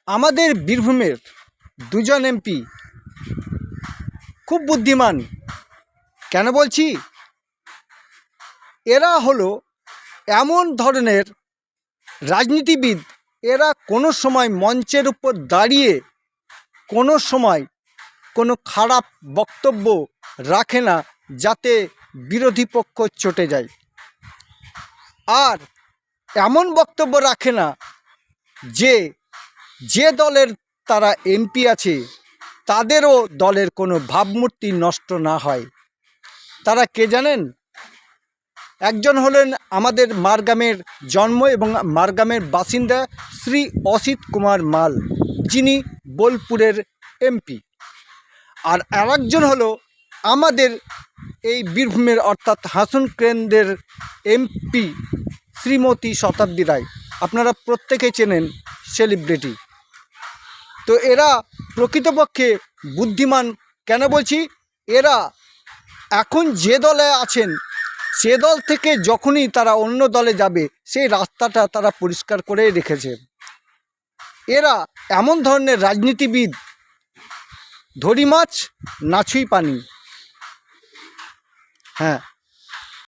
আমাদের বীরভূমের দুজন এমপি খুব বুদ্ধিমান। কেন বলছি? এরা হলো এমন ধরনের রাজনীতিবিদ, এরা কোনো সময় মঞ্চের উপর দাঁড়িয়ে কোনো সময় কোনো খারাপ বক্তব্য রাখে না, যাতে বিরোধী পক্ষ চটে যায়। আর এমন বক্তব্য রাখে না যে দলের তারা এমপি আছে তাদেরও দলের কোনো ভাবমূর্তি নষ্ট না হয়। তারা কে জানেন? একজন হলেন আমাদের মারগ্রামের জন্ম এবং মারগ্রামের বাসিন্দা শ্রী অসিত কুমার মাল, যিনি বোলপুরের এমপি। আর আরেকজন হলো আমাদের এই বীরভূমের অর্থাৎ হাসন কেন্দ্রের এমপি শ্রীমতী শতাব্দী রায়। আপনারা প্রত্যেকে চেনেন, সেলিব্রিটি। তো এরা প্রকৃতপক্ষে বুদ্ধিমান। কেন বলছি? এরা এখন যে দলে আছেন সে দল থেকে যখনই তারা অন্য দলে যাবে সেই রাস্তাটা তারা পরিষ্কার করে রেখেছে। এরা এমন ধরনের রাজনীতিবিদ, ধরি মাছ নাছুই পানি। হ্যাঁ,